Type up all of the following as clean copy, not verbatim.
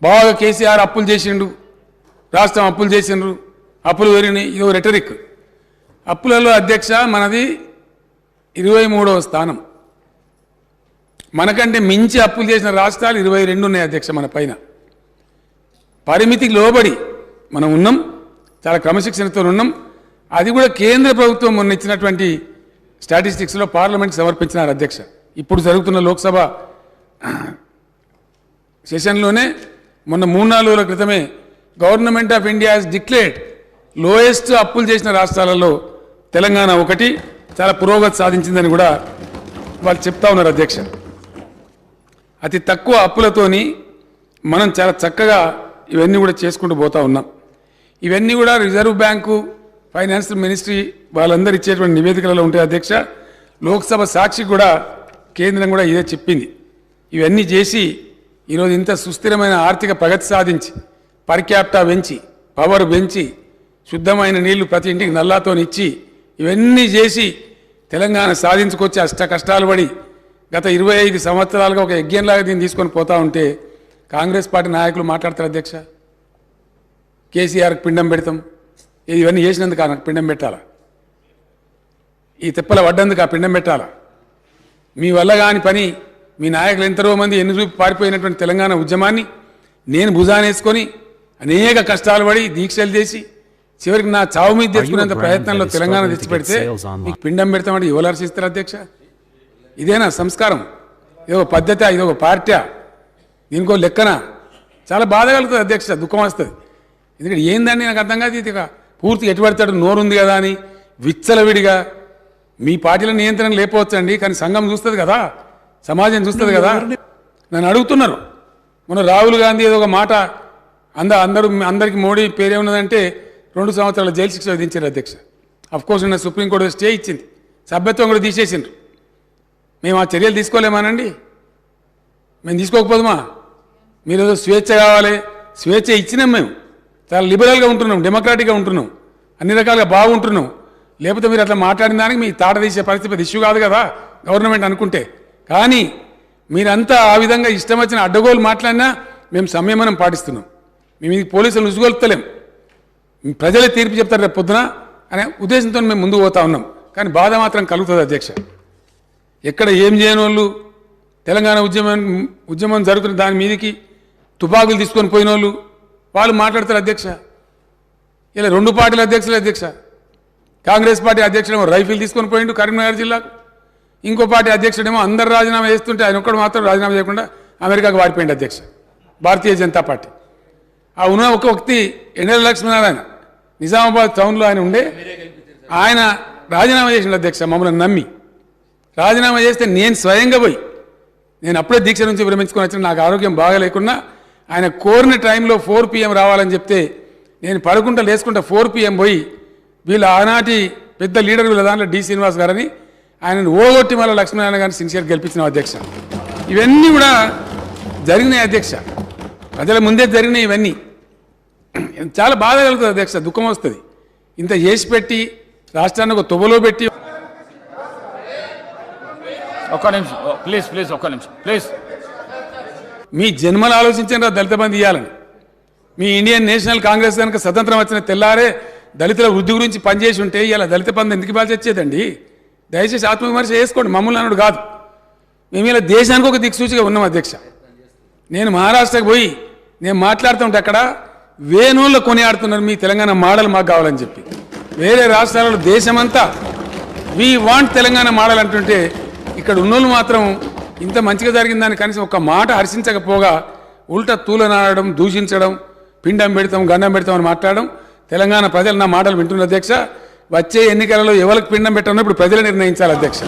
బాగా కేసీఆర్ అప్పులు చేసిండు, రాష్ట్రం అప్పులు చేసిండ్రు, అప్పులు పెరిగినాయి, ఇదో రెటరిక్. అప్పులలో అధ్యక్ష మనది 23వ స్థానం. మనకంటే మించి అప్పులు చేసిన రాష్ట్రాలు 22 ఉన్నాయి అధ్యక్ష మన పైన. పరిమితికి లోబడి మనం ఉన్నాం, చాలా క్రమశిక్షణతో ఉన్నాం. అది కూడా కేంద్ర ప్రభుత్వం మొన్న ఇచ్చినటువంటి స్టాటిస్టిక్స్లో పార్లమెంట్కి సమర్పించినారు అధ్యక్ష. ఇప్పుడు జరుగుతున్న లోక్సభ సెషన్లోనే మొన్న 3-4 రోజుల క్రితమే government of India has declared lowest అప్పులు చేసిన రాష్ట్రాలలో తెలంగాణ ఒకటి, చాలా పురోగతి సాధించిందని కూడా వాళ్ళు చెప్తా ఉన్నారు అధ్యక్ష. అతి తక్కువ అప్పులతోని మనం చాలా చక్కగా ఇవన్నీ కూడా చేసుకుంటూ పోతా ఉన్నాం. ఇవన్నీ కూడా రిజర్వ్ బ్యాంకు, ఫైనాన్స్ మినిస్ట్రీ వాళ్ళందరూ ఇచ్చేటువంటి నివేదికలలో ఉంటాయి అధ్యక్ష. లోక్సభ సాక్షి కూడా కేంద్రం కూడా ఇదే చెప్పింది. ఇవన్నీ చేసి ఈరోజు ఇంత సుస్థిరమైన ఆర్థిక ప్రగతి సాధించి, పర్ క్యాపిటా పెంచి, పవర్ పెంచి, శుద్ధమైన నీళ్లు ప్రతి ఇంటికి నల్లాతో ఇచ్చి, ఇవన్నీ చేసి తెలంగాణ సాధించుకొచ్చి అష్ట కష్టాలు పడి గత 25 సంవత్సరాలుగా ఒక యజ్ఞంలాగా దీన్ని తీసుకొని పోతా ఉంటే కాంగ్రెస్ పార్టీ నాయకులు మాట్లాడతారు అధ్యక్ష. కేసీఆర్కి పిండం పెడతాం, ఇవన్నీ చేసినందుకు నాకు పిండం పెట్టాలా? ఈ తిప్పల పడ్డందుకు ఆ పిండం పెట్టాలా? మీ వల్ల కాని పని, మీ నాయకులు ఎంతరో మంది ఎన్నిరూపు పారిపోయినటువంటి తెలంగాణ ఉద్యమాన్ని నేను భుజానేసుకొని అనేక కష్టాలు పడి దీక్షలు చేసి చివరికి నా చావు మీద తెచ్చుకునేంత ప్రయత్నంలో తెలంగాణ తెచ్చిపెడితే మీకు పిండం పెడతామంటే ఎవరు హర్షిస్తారు అధ్యక్ష? ఇదేనా సంస్కారం? ఇదో పద్ధతి, ఇదొక పార్టీ, దీనికో లెక్కన? చాలా బాధ కలుగుతుంది అధ్యక్ష, దుఃఖం వస్తుంది. ఎందుకంటే ఏందని నాకు అర్థం కాదు. ఇది పూర్తిగా ఎటుపడతాడు, నోరుంది కదా అని విచ్చలవిడిగా మీ పార్టీల నియంత్రణ లేకపోవచ్చండి, కానీ సంఘం చూస్తుంది కదా, సమాజం చూస్తుంది కదా. నన్ను అడుగుతున్నారు మొన్న రాహుల్ గాంధీ ఏదో ఒక మాట అందరికి మోడీ పేరే ఉన్నదంటే 2 సంవత్సరాల జైలు శిక్ష విధించారు అధ్యక్ష. అఫ్కోర్స్ నిన్న సుప్రీంకోర్టు స్టే ఇచ్చింది, సభ్యత్వం కూడా తీసేసిండ్రు. మేము ఆ చర్యలు తీసుకోలేమానండి? మేము తీసుకోకపోదుమా? మీరు ఏదో స్వేచ్ఛ కావాలి, స్వేచ్ఛ ఇచ్చినాం. మేము చాలా లిబరల్గా ఉంటున్నాం, డెమోక్రాటిక్గా ఉంటున్నాం, అన్ని రకాలుగా బాగుంటున్నాం. లేకపోతే మీరు అట్లా మాట్లాడిన దానికి మీ తాట తీసే పరిస్థితి ఇష్యూ కాదు కదా గవర్నమెంట్ అనుకుంటే. కానీ మీరంతా ఆ విధంగా ఇష్టం వచ్చిన అడ్డగోలు మాట్లాడినా మేము సంయమనం పాటిస్తున్నాం. మేము ఇది పోలీసులు ఉసుగొల్పుతలేం, ప్రజలే తీర్పు చెప్తారు రేపు పొద్దున అనే ఉద్దేశంతో మేము ముందుకు పోతా ఉన్నాం. కానీ బాధ మాత్రం కలుగుతుంది అధ్యక్ష. ఎక్కడ ఏం చేయని వాళ్ళు తెలంగాణ ఉద్యమం జరుగుతున్న దాని మీదకి తుపాకులు తీసుకొని పోయిన వాళ్ళు మాట్లాడతారు అధ్యక్ష. ఇలా 2 పార్టీల అధ్యక్షులు అధ్యక్ష. కాంగ్రెస్ పార్టీ అధ్యక్షుడేమో రైఫిల్ తీసుకొని పోయిండు కరీంనగర్ జిల్లాకు, ఇంకో పార్టీ అధ్యక్షుడేమో అందరు రాజీనామా చేస్తుంటే ఆయన ఒక్కడు మాత్రం రాజీనామా చేయకుండా అమెరికాకు వాడిపోయింది అధ్యక్ష, భారతీయ జనతా పార్టీ. ఆ ఉన్న ఒక వ్యక్తి ఎన్ఎల లక్ష్మీనారాయణ నిజామాబాద్ టౌన్లో ఆయన ఉండే, ఆయన రాజీనామా చేసిండు అధ్యక్ష. మమ్మల్ని నమ్మి రాజీనామా చేస్తే నేను స్వయంగా పోయి, నేను అప్పుడే దీక్ష నుంచి విరమించుకొని వచ్చిన, నాకు ఆరోగ్యం బాగా లేకున్నా ఆయన కోరిన టైంలో 4 PM రావాలని చెప్తే నేను పడుకుంటా లేసుకుంటా 4 PM పోయి వీళ్ళ ఆనాటి పెద్ద లీడర్ వీళ్ళ దాంట్లో డి శ్రీనివాస్ గారని ఆయనను ఓగొట్టి మళ్ళీ లక్ష్మీనారాయణ గారిని సిన్సియర్ గెలిపించిన అధ్యక్ష. ఇవన్నీ కూడా జరిగినాయి అధ్యక్ష, ప్రజల ముందే జరిగినాయి. ఇవన్నీ చాలా బాధ కలుగుతుంది అధ్యక్ష, దుఃఖం వస్తుంది. ఇంత చేసి పెట్టి రాష్ట్రాన్ని ఒక తొవ్వలో పెట్టి. ఒక్క నిమిషం ప్లీజ్, ఒక్క నిమిషం ప్లీజ్. మీ జన్మలు ఆలోచించారా దళిత బంధు ఇవ్వాలని? మీ ఇండియన్ నేషనల్ కాంగ్రెస్ కనుక స్వతంత్రం వచ్చిన తెల్లారే దళితుల వృద్ధి గురించి పనిచేసి ఉంటే ఇలా దళిత బంధు ఎందుకు ఇవ్వాల్సి వచ్చేదండి? దయచేసి ఆత్మవిమర్శ చేసుకోండి, మమ్మల్ని అన్నాడు కాదు. మేము ఇలా దేశానికి ఒక దిక్సూచిగా ఉన్నాం అధ్యక్ష. నేను మహారాష్ట్రకు పోయి నేను మాట్లాడుతుంటే అక్కడ వేణువుల్లో కొనియాడుతున్నారు మీ తెలంగాణ మోడల్ మాకు కావాలని చెప్పి. వేరే రాష్ట్రాలలో దేశమంతా వీ వాంట్ తెలంగాణ మోడల్ అంటుంటే ఇక్కడ ఉన్నోళ్ళు మాత్రం ఇంత మంచిగా జరిగిందని కనీసం ఒక మాట హర్షించకపోగా ఉల్టా తూలనాడడం, దూషించడం, పిండం పెడతాం గండం పెడతాం అని మాట్లాడడం. తెలంగాణ ప్రజలు నా మాటలు వింటున్న అధ్యక్ష. వచ్చే ఎన్నికలలో ఎవరికి పిండం పెట్టాలో ఇప్పుడు ప్రజలు నిర్ణయించాలి అధ్యక్ష.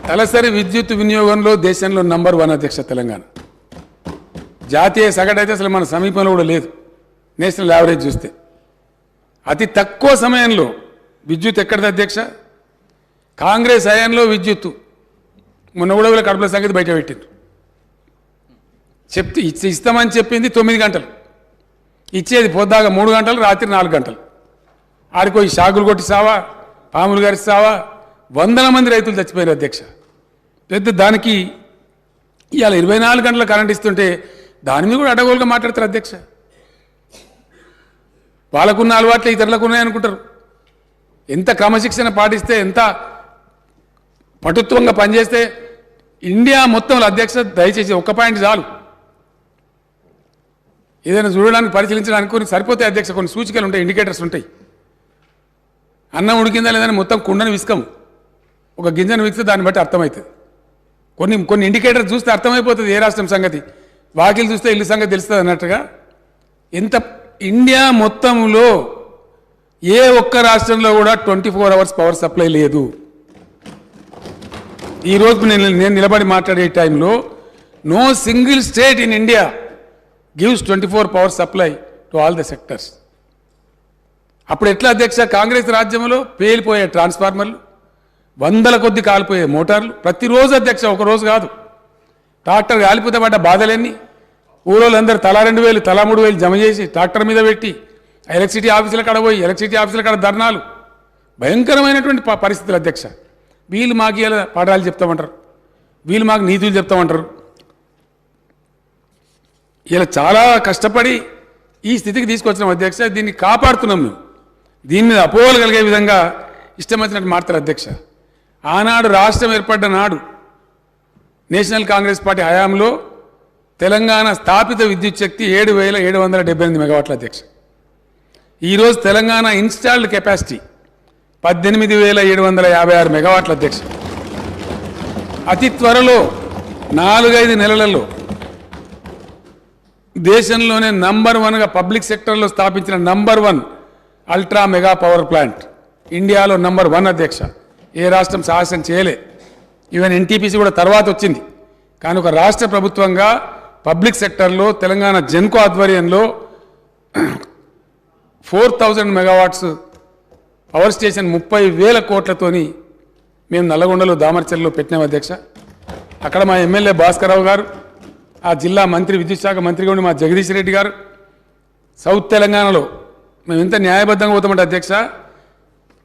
తలసరి విద్యుత్ వినియోగంలో దేశంలో నంబర్ 1 అధ్యక్ష తెలంగాణ. జాతీయ సగటు అయితే అసలు మన సమీపంలో కూడా లేదు, నేషనల్ యావరేజ్ చూస్తే. అతి తక్కువ సమయంలో విద్యుత్ ఎక్కడిది అధ్యక్ష? కాంగ్రెస్ హయాంలో విద్యుత్తు మొన్న కూడా కడుపుల సంగతి బయట పెట్టింది. ఇస్తామని చెప్పింది 9 గంటలు, ఇచ్చేది పొద్దాక 3 గంటలు, రాత్రి 4 గంటలు. ఆడిపోయి షాకులు కొట్టి సావా, పాములు గారి సావా, వందల మంది రైతులు చచ్చిపోయారు అధ్యక్ష. పెద్ద దానికి ఇవాళ 24 గంటల కరెంట్ ఇస్తుంటే దాని మీద కూడా అడగోలుగా మాట్లాడతారు అధ్యక్ష. వాళ్ళకున్న అలవాట్లు ఇతరులకు ఉన్నాయనుకుంటారు. ఎంత క్రమశిక్షణ పాటిస్తే, ఎంత పటుత్వంగా పనిచేస్తే ఇండియా మొత్తంలో అధ్యక్ష దయచేసి ఒక్క పాయింట్ చాలు, ఏదైనా చూడడానికి పరిశీలించడానికి కొన్ని సరిపోతాయి అధ్యక్ష. కొన్ని సూచికలు ఉంటాయి, ఇండికేటర్స్ ఉంటాయి. అన్నం ఉడికిందా లేదని మొత్తం కుండను విసుకము, ఒక గింజను విసిస్తే దాన్ని బట్టి అర్థమవుతుంది. కొన్ని ఇండికేటర్స్ చూస్తే అర్థమైపోతుంది ఏ రాష్ట్రం సంగతి, వాకిలు చూస్తే ఇల్లు సంగతి తెలుస్తుంది అన్నట్టుగా. ఎంత ఇండియా మొత్తంలో ఏ ఒక్క రాష్ట్రంలో కూడా 24 అవర్స్ పవర్ సప్లై లేదు. ఈరోజు నేను నిలబడి మాట్లాడే టైంలో no single state in India gives 24 power supply to all the sectors. అప్పుడు ఎట్లా అధ్యక్ష, కాంగ్రెస్ రాజ్యంలో పేలిపోయే ట్రాన్స్ఫార్మర్లు, వందల కొద్ది కాలిపోయే మోటార్లు ప్రతిరోజు అధ్యక్ష, ఒక రోజు కాదు. ట్రాక్టర్ కాలిపోతే పడ్డ బాధలన్నీ ఊరోళ్ళందరూ తలా 2,000 తలా 3,000 జమ చేసి ట్రాక్టర్ మీద పెట్టి ఎలక్ట్రిసిటీ ఆఫీసుల కాడ పోయి ఎలక్ట్రిసిటీ ఆఫీసుల కాడ ధర్నాలు, భయంకరమైనటువంటి పరిస్థితులు అధ్యక్ష. వీళ్ళు మాకు ఇలా పాఠాలు చెప్తామంటారు, వీళ్ళు మాకు నీతులు చెప్తామంటారు. ఇలా చాలా కష్టపడి ఈ స్థితికి తీసుకొచ్చినాం అధ్యక్ష. దీన్ని కాపాడుతున్నాం మేము. దీని మీద అపోహలు కలిగే విధంగా ఇష్టం వచ్చినట్టు మాట్లాడతారు అధ్యక్ష. ఆనాడు రాష్ట్రం ఏర్పడ్డ నాడు నేషనల్ కాంగ్రెస్ పార్టీ హయాంలో తెలంగాణ స్థాపిత విద్యుత్ శక్తి 7,778 మెగావాట్ల అధ్యక్ష. ఈరోజు తెలంగాణ ఇన్స్టాల్డ్ కెపాసిటీ 18,756 మెగావాట్ల అధ్యక్ష. అతి త్వరలో 4-5 నెలలలో దేశంలోనే నంబర్ 1గా పబ్లిక్ సెక్టర్లో స్థాపించిన number 1 ultra mega power plant ఇండియాలో నంబర్ 1 అధ్యక్ష. ఏ రాష్ట్రం సాహసం చేయలే. ఈవెన్ ఎన్టీపీసీ కూడా తర్వాత వచ్చింది. కానీ ఒక రాష్ట్ర ప్రభుత్వంగా పబ్లిక్ సెక్టర్లో తెలంగాణ జెన్కో ఆధ్వర్యంలో 4,000 మెగావాట్స్ పవర్ స్టేషన్ 30,000 కోట్లతోని మేము నల్లగొండలో దామర్చల్లో పెట్టినాం అధ్యక్ష. అక్కడ మా ఎమ్మెల్యే భాస్కరరావు గారు, ఆ జిల్లా మంత్రి విద్యుత్ శాఖ మంత్రిగా ఉండి మా జగదీష్ రెడ్డి గారు, సౌత్ తెలంగాణలో మేము ఎంత న్యాయబద్ధంగా పోతామంటే అధ్యక్ష,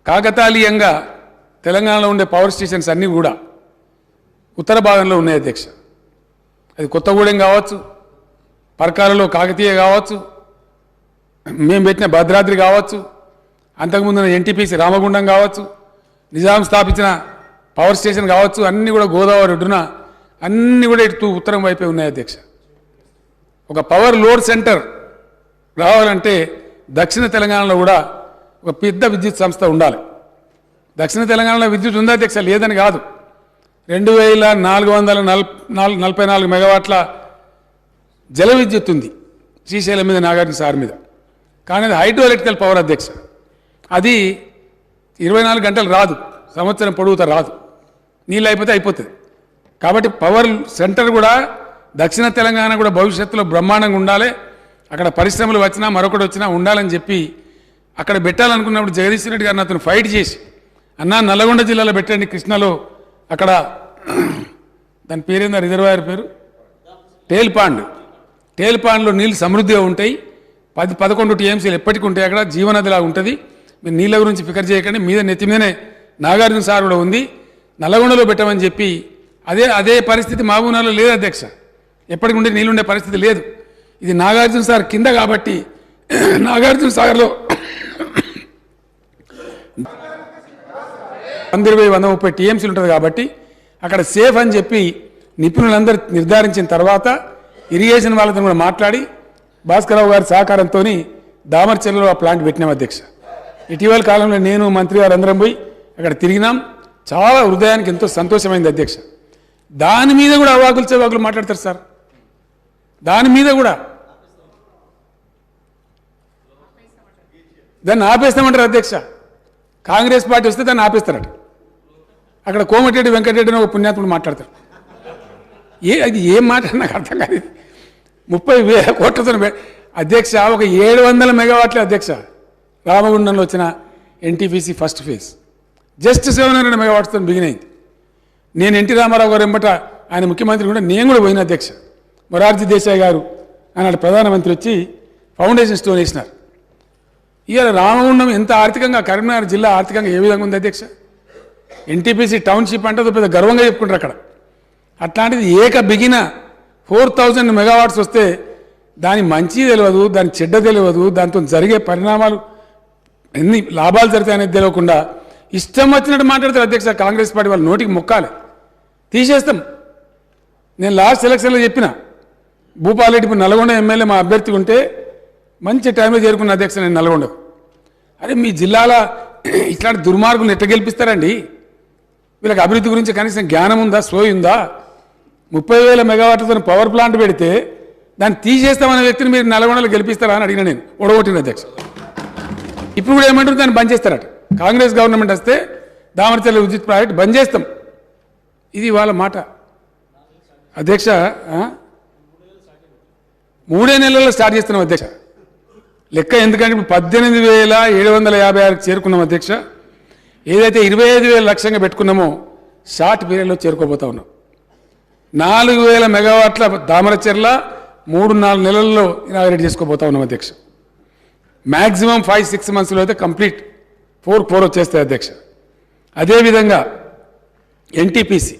కాకతాళీయంగా తెలంగాణలో ఉండే పవర్ స్టేషన్స్ అన్నీ కూడా ఉత్తర భాగంలో ఉన్నాయి అధ్యక్ష. అది కొత్తగూడెం కావచ్చు, పరకాలలో కాకతీయ కావచ్చు, మేము పెట్టిన భద్రాద్రి కావచ్చు, అంతకుముందు ఎన్టీపీసీ రామగుండం కావచ్చు, నిజాం స్థాపించిన పవర్ స్టేషన్ కావచ్చు, అన్నీ కూడా గోదావరి ఒడ్డున అన్నీ కూడా ఇటు ఉత్తరం వైపే ఉన్నాయి అధ్యక్ష. ఒక పవర్ లోడ్ సెంటర్ రావాలంటే దక్షిణ తెలంగాణలో కూడా ఒక పెద్ద విద్యుత్ సంస్థ ఉండాలి. దక్షిణ తెలంగాణలో విద్యుత్ ఉందా అధ్యక్ష? లేదని కాదు. 2,444 మెగావాట్ల జల విద్యుత్ ఉంది శ్రీశైలం మీద, నాగార్జున సార్ మీద. కానీ అది హైడ్రో ఎలక్ట్రికల్ పవర్ అధ్యక్ష. అది 24 గంటలు రాదు, సంవత్సరం పొడుగుతా రాదు, నీళ్ళు అయిపోతే అయిపోతుంది. కాబట్టి పవర్ సెంటర్ కూడా దక్షిణ తెలంగాణ కూడా భవిష్యత్తులో బ్రహ్మాండంగా ఉండాలి. అక్కడ పరిశ్రమలు వచ్చినా మరొకటి వచ్చినా ఉండాలని చెప్పి అక్కడ పెట్టాలనుకున్నప్పుడు జగదీష్ రెడ్డి గారిని అతను ఫైట్ చేసి, అన్నా నల్లగొండ జిల్లాలో పెట్టండి, కృష్ణలో అక్కడ దాని పేరేందా రిజర్వాయర్ పేరు టేల్ పాండ్లో నీళ్ళు సమృద్ధిగా ఉంటాయి, 10-11 టీఎంసీలు ఎప్పటికీ ఉంటాయి, అక్కడ జీవనదిలా ఉంటుంది. మీరు నీళ్ళ గురించి ఫికర్ చేయకండి, మీద నెత్తి మీదనే నాగార్జున సార్ కూడా ఉంది, నల్లగొండలో పెట్టమని చెప్పి అదే పరిస్థితి మహబూబ్నగర్లో లేదు అధ్యక్ష. ఎప్పటికి ఉండే నీళ్ళుండే పరిస్థితి లేదు. ఇది నాగార్జున సార్ కింద కాబట్టి నాగార్జున సాగర్లో 120-130 టీఎంసీలు ఉంటుంది కాబట్టి అక్కడ సేఫ్ అని చెప్పి నిపుణులందరూ నిర్ధారించిన తర్వాత ఇరిగేషన్ వాళ్ళతో కూడా మాట్లాడి భాస్కరరావు గారి సహకారంతో దామర్చెల్లో ఆ ప్లాంట్ పెట్టినాం అధ్యక్ష. ఇటీవల కాలంలో నేను మంత్రి గారు అందరం పోయి అక్కడ తిరిగినాం. చాలా హృదయానికి ఎంతో సంతోషమైంది అధ్యక్ష. దాని మీద కూడా అవాకులు చెవాకులు మాట్లాడతారు సార్. దాని మీద కూడా దాన్ని ఆపేస్తామంటారు అధ్యక్ష. కాంగ్రెస్ పార్టీ వస్తే దాన్ని ఆపేస్తారట. అక్కడ కోమటిరెడ్డి వెంకటరెడ్డి అని ఒక పుణ్యాత్ముడు మాట్లాడతారు. అది ఏం మాట నాకు అర్థం కాదు. 30,000 కోట్లతో అధ్యక్ష ఒక 700 మెగావాట్లే అధ్యక్ష. రామగుండంలో వచ్చిన ఎన్టీపీసీ ఫస్ట్ ఫేజ్ జస్ట్ 700 మెగావాట్స్తో బిగినైంది. నేను ఎన్టీ రామారావు గారు ఎంబట ఆయన ముఖ్యమంత్రి కూడా నేను కూడా పోయిన అధ్యక్ష. మొరార్జీ దేశాయ్ గారు ఆనాడు ప్రధానమంత్రి వచ్చి ఫౌండేషన్ స్టోన్ వేసినారు. ఇవాళ రామగుండం ఎంత ఆర్థికంగా, కరీంనగర్ జిల్లా ఆర్థికంగా ఏ విధంగా ఉంది అధ్యక్ష? ఎన్టీపీసీ టౌన్షిప్ అంటే పెద్ద గర్వంగా చెప్పుకుంటారు అక్కడ. అట్లాంటిది ఏక బిగిన 4000 మెగావాట్స్ వస్తే దాని మంచి తెలియదు, దాని చెడ్డ తెలియదు, దాంతో జరిగే పరిణామాలు ఎన్ని లాభాలు జరుగుతాయనేది తెలియకుండా ఇష్టం వచ్చినట్టు మాట్లాడతారు అధ్యక్ష. కాంగ్రెస్ పార్టీ వాళ్ళ నోటికి మొక్కాలి, తీసేస్తాం. నేను లాస్ట్ ఎలక్షన్లో చెప్పిన భూపాలరెడ్డి ఇప్పుడు నల్గొండ ఎమ్మెల్యే మా అభ్యర్థి ఉంటే మంచి టైంలో చేరుకున్న అధ్యక్ష నేను నల్గొండకు. అరే మీ జిల్లాల ఇట్లాంటి దుర్మార్గులను ఎట్లా గెలిపిస్తారండి? వీళ్ళకి అభివృద్ధి గురించి కనీసం జ్ఞానం ఉందా, సోయి ఉందా? 30,000 మెగావాట్లతో పవర్ ప్లాంట్ పెడితే దాన్ని తీసేస్తామనే వ్యక్తిని మీరు నల్గొండలో గెలిపిస్తారా అని అడిగిన నేను, ఓడగొట్టిన అధ్యక్ష. ఇప్పుడు కూడా ఏమంటారు, దాన్ని బంద్ చేస్తారట. కాంగ్రెస్ గవర్నమెంట్ వస్తే దామరచర్ల విద్యుత్ ప్రాజెక్ట్ బంద్ చేస్తాం. ఇది వాళ్ళ మాట అధ్యక్ష. 3 నెలల్లో స్టార్ట్ చేస్తున్నాం అధ్యక్ష. లెక్క ఎందుకంటే ఇప్పుడు 18,756 చేరుకున్నాం అధ్యక్ష. ఏదైతే 25,000 లక్ష్యంగా పెట్టుకున్నామో షార్ట్ పీరియడ్లో చేరుకోబోతా ఉన్నాం. 4,000 మెగావాట్ల దామరచర్ల 3-4 నెలల్లో ఇనాగరేట్ చేసుకోబోతా ఉన్నాం అధ్యక్ష. మ్యాక్సిమం 5-6 మంత్స్లో అయితే కంప్లీట్ 4 వచ్చేస్తాయి అధ్యక్ష. అదేవిధంగా ఎన్టీపీసీ